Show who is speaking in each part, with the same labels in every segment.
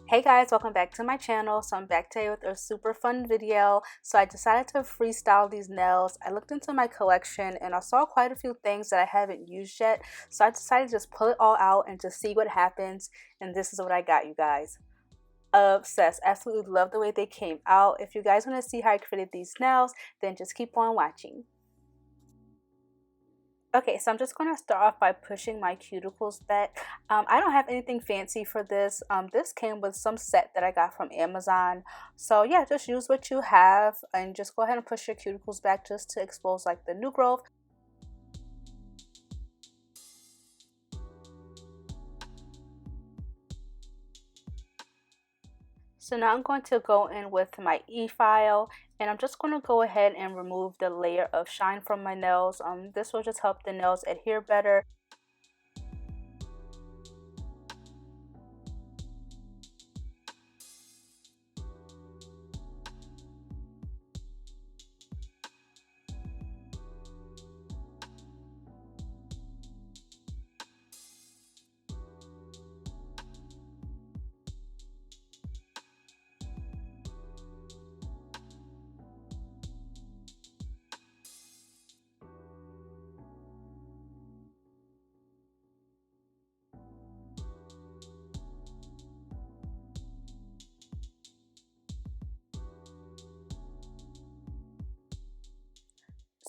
Speaker 1: Hey guys, welcome back to my channel. So I'm back today with a super fun video. So I decided to freestyle these nails. I looked into my collection and I saw quite a few things that I haven't used yet. So I decided to just pull it all out and just see what happens. And this is what I got, you guys. Obsessed. Absolutely love the way they came out. If you guys want to see how I created these nails, then just keep on watching. Okay, so I'm just going to start off by pushing my cuticles back. I don't have anything fancy for this. This came with some set that I got from Amazon. So yeah, just use what you have and just go ahead and push your cuticles back just to expose like the new growth. So now I'm going to go in with my e-file and I'm just going to go ahead and remove the layer of shine from my nails. This will just help the nails adhere better.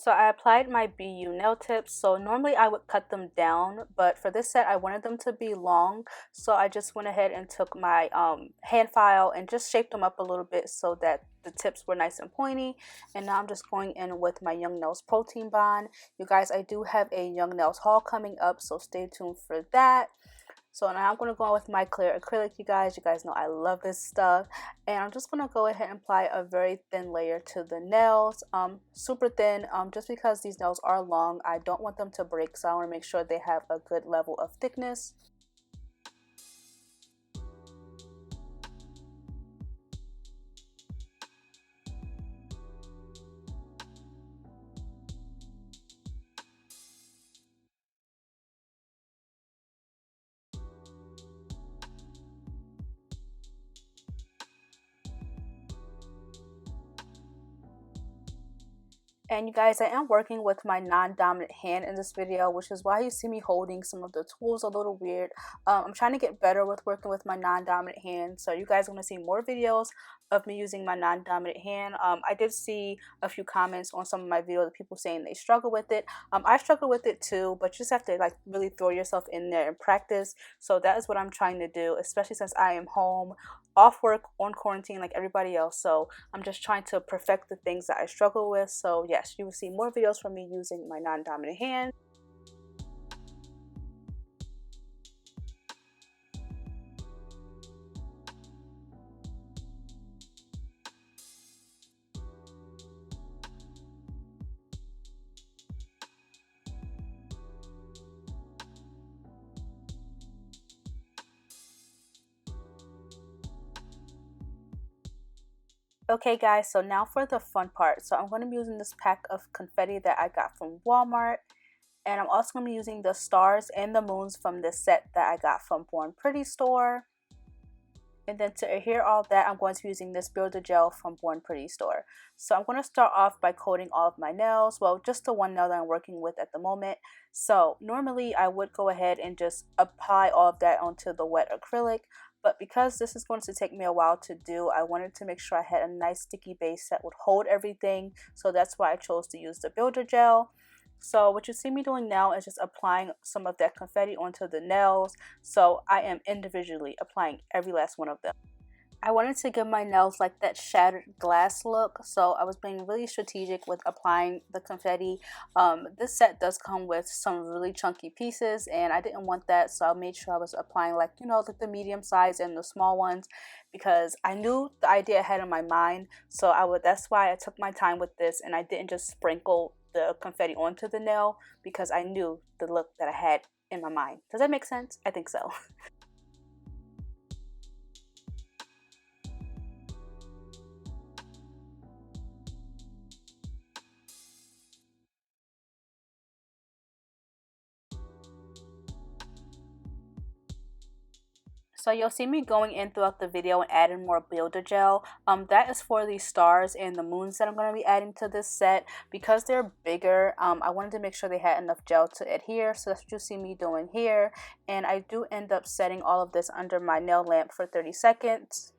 Speaker 1: So I applied my BU nail tips. So normally I would cut them down, but for this set I wanted them to be long. So I just went ahead and took my hand file and just shaped them up a little bit so that the tips were nice and pointy. And now I'm just going in with my Young Nails Protein Bond. You guys, I do have a Young Nails haul coming up, so stay tuned for that. So now I'm going to go on with my clear acrylic, you guys. You guys know I love this stuff. And I'm just going to go ahead and apply a very thin layer to the nails. Super thin, just because these nails are long. I don't want them to break, so I want to make sure they have a good level of thickness. And you guys, I am working with my non-dominant hand in this video, which is why you see me holding some of the tools a little weird. I'm trying to get better with working with my non-dominant hand, so you guys want to see more videos of me using my non-dominant hand. I did see a few comments on some of my videos of people saying they struggle with it. I struggle with it too, but you just have to like really throw yourself in there and practice. So that is what I'm trying to do, especially since I am home, off work, on quarantine like everybody else. So I'm just trying to perfect the things that I struggle with. So yes, you will see more videos from me using my non-dominant hand. Okay guys, so now for the fun part. So I'm going to be using this pack of confetti that I got from Walmart. And I'm also going to be using the stars and the moons from the set that I got from Born Pretty store. And then to adhere all that, I'm going to be using this builder gel from Born Pretty store. So I'm going to start off by coating all of my nails. Well, just the one nail that I'm working with at the moment. So normally I would go ahead and just apply all of that onto the wet acrylic. But because this is going to take me a while to do, I wanted to make sure I had a nice sticky base that would hold everything. So that's why I chose to use the builder gel. So what you see me doing now is just applying some of that confetti onto the nails. So I am individually applying every last one of them. I wanted to give my nails like that shattered glass look, so I was being really strategic with applying the confetti. This set does come with some really chunky pieces and I didn't want that, so I made sure I was applying like, you know, like the medium size and the small ones because I knew the idea I had in my mind. So that's why I took my time with this and I didn't just sprinkle the confetti onto the nail because I knew the look that I had in my mind. Does that make sense? I think so. So you'll see me going in throughout the video and adding more builder gel. That is for the stars and the moons that I'm going to be adding to this set. Because they're bigger, I wanted to make sure they had enough gel to adhere. So that's what you see me doing here. And I do end up setting all of this under my nail lamp for 30 seconds.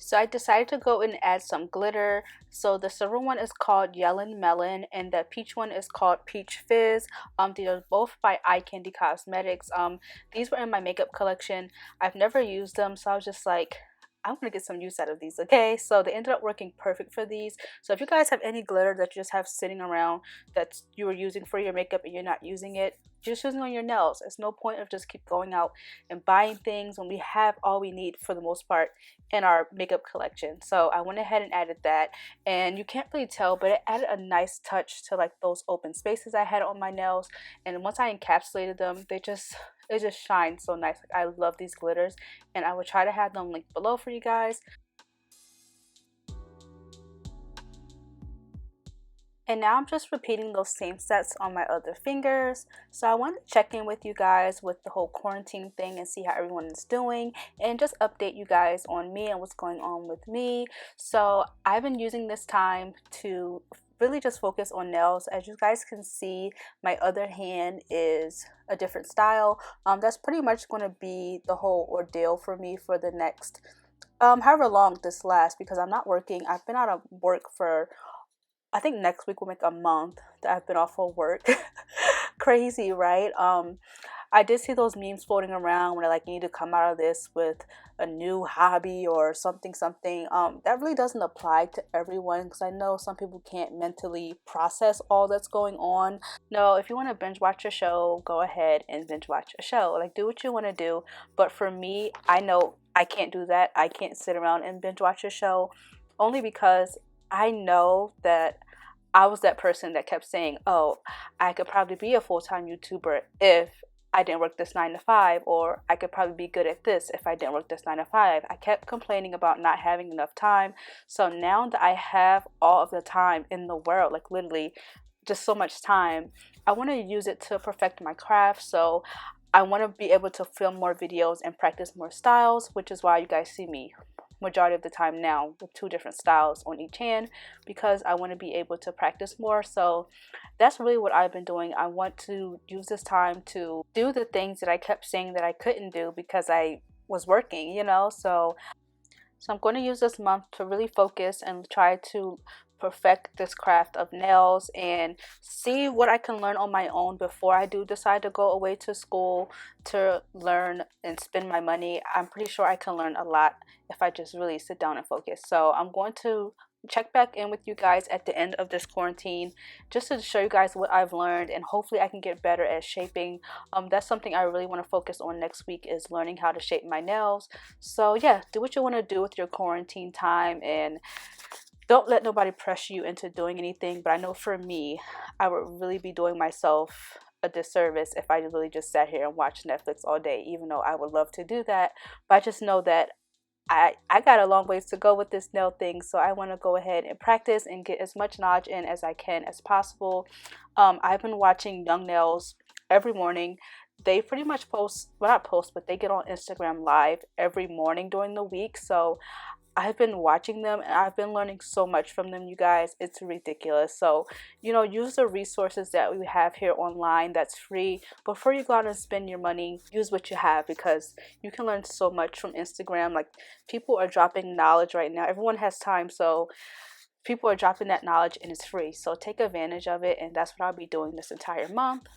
Speaker 1: So I decided to go and add some glitter. So the silver one is called Yellen Melon and the peach one is called Peach Fizz. These are both by Eye Candy Cosmetics. These were in my makeup collection. I've never used them, so I was just like, I want to get some use out of these, okay? So they ended up working perfect for these. So if you guys have any glitter that you just have sitting around that you were using for your makeup and you're not using it, just using on your nails. There's no point of just keep going out and buying things when we have all we need for the most part in our makeup collection. So I went ahead and added that, and you can't really tell, but it added a nice touch to like those open spaces I had on my nails. And once I encapsulated them, it just shines so nice. Like, I love these glitters, and I will try to have them linked below for you guys. And now I'm just repeating those same steps on my other fingers. So I wanted to check in with you guys with the whole quarantine thing and see how everyone is doing and just update you guys on me and what's going on with me. So I've been using this time to really just focus on nails. As you guys can see, my other hand is a different style. That's pretty much going to be the whole ordeal for me for the next however long this lasts, because I'm not working. I've been out of work for, I think next week will make a month that I've been off of work. Crazy, right? I did see those memes floating around where like you need to come out of this with a new hobby or something. That really doesn't apply to everyone, because I know some people can't mentally process all that's going on. No, if you want to binge watch a show, go ahead and binge watch a show. Like, do what you want to do. But for me, I know I can't do that. I can't sit around and binge watch a show, only because I know that I was that person that kept saying, oh, I could probably be a full-time YouTuber if I didn't work this 9 to 5, or I could probably be good at this if I didn't work this 9 to 5. I kept complaining about not having enough time. So now that I have all of the time in the world, like literally just so much time, I want to use it to perfect my craft. So I want to be able to film more videos and practice more styles, which is why you guys see me majority of the time now with 2 different styles on each hand, because I want to be able to practice more. So that's really what I've been doing. I want to use this time to do the things that I kept saying that I couldn't do because I was working, you know. So I'm going to use this month to really focus and try to perfect this craft of nails and see what I can learn on my own before I do decide to go away to school to learn and spend my money. I'm pretty sure I can learn a lot if I just really sit down and focus. So I'm going to check back in with you guys at the end of this quarantine just to show you guys what I've learned, and hopefully I can get better at shaping. That's something I really want to focus on next week, is learning how to shape my nails. So yeah, do what you want to do with your quarantine time, and don't let nobody pressure you into doing anything. But I know for me, I would really be doing myself a disservice if I really just sat here and watched Netflix all day, even though I would love to do that. But I just know that I got a long ways to go with this nail thing, so I want to go ahead and practice and get as much knowledge in as I can as possible. I've been watching Young Nails every morning. They pretty much post, well, not post, but they get on Instagram live every morning during the week. So I've been watching them and I've been learning so much from them, you guys. It's ridiculous. So, you know, use the resources that we have here online that's free. Before you go out and spend your money, use what you have, because you can learn so much from Instagram. Like, people are dropping knowledge right now. Everyone has time, so people are dropping that knowledge and it's free. So take advantage of it, and that's what I'll be doing this entire month.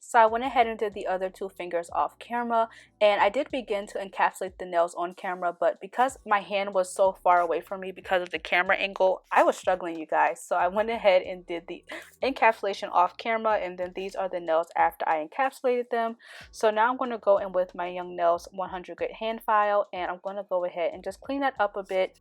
Speaker 1: So I went ahead and did the other two fingers off camera, and I did begin to encapsulate the nails on camera, but because my hand was so far away from me because of the camera angle, I was struggling, you guys. So I went ahead and did the encapsulation off camera, and then these are the nails after I encapsulated them. So now I'm going to go in with my Young Nails 100 grit hand file, and I'm going to go ahead and just clean that up a bit.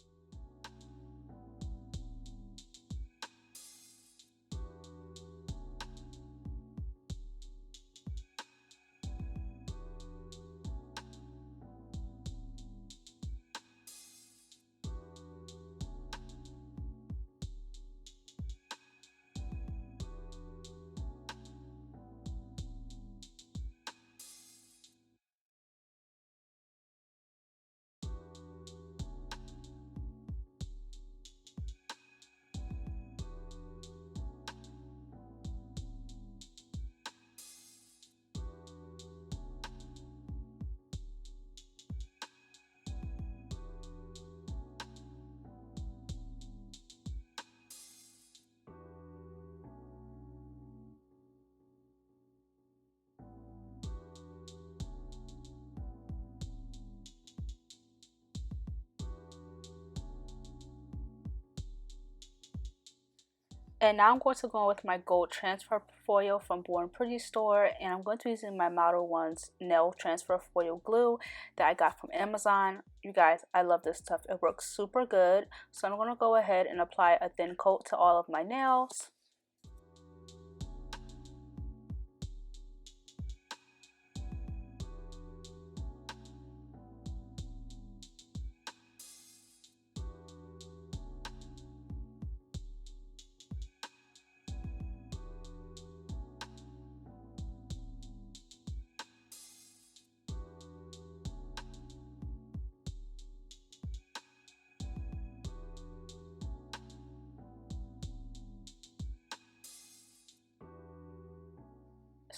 Speaker 1: And now I'm going to go with my gold transfer foil from Born Pretty store, and I'm going to be using my Model 1's nail transfer foil glue that I got from Amazon. You guys, I love this stuff. It works super good. So I'm going to go ahead and apply a thin coat to all of my nails.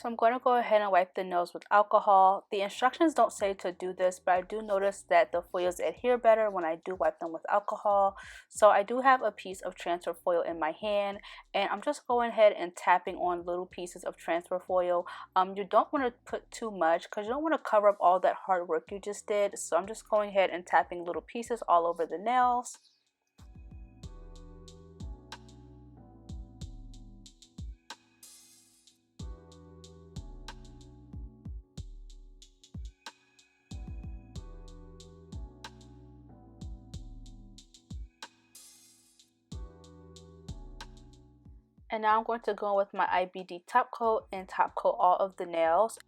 Speaker 1: So I'm going to go ahead and wipe the nails with alcohol. The instructions don't say to do this, but I do notice that the foils adhere better when I do wipe them with alcohol. So I do have a piece of transfer foil in my hand, and I'm just going ahead and tapping on little pieces of transfer foil. You don't want to put too much because you don't want to cover up all that hard work you just did. So I'm just going ahead and tapping little pieces all over the nails. And now I'm going to go with my IBD top coat and top coat all of the nails.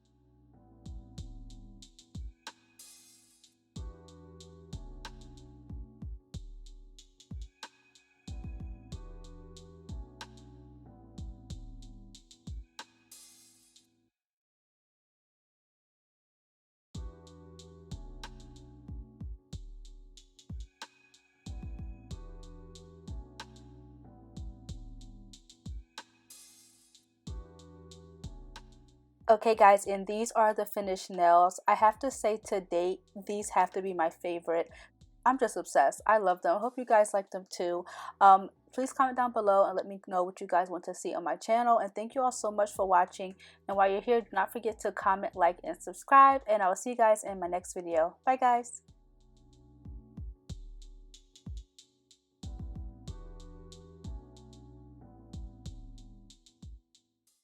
Speaker 1: Okay guys, and these are the finished nails. I have to say to date, these have to be my favorite. I'm just obsessed. I love them. I hope you guys like them too. Please comment down below and let me know what you guys want to see on my channel. And thank you all so much for watching. And while you're here, do not forget to comment, like, and subscribe. And I will see you guys in my next video. Bye guys.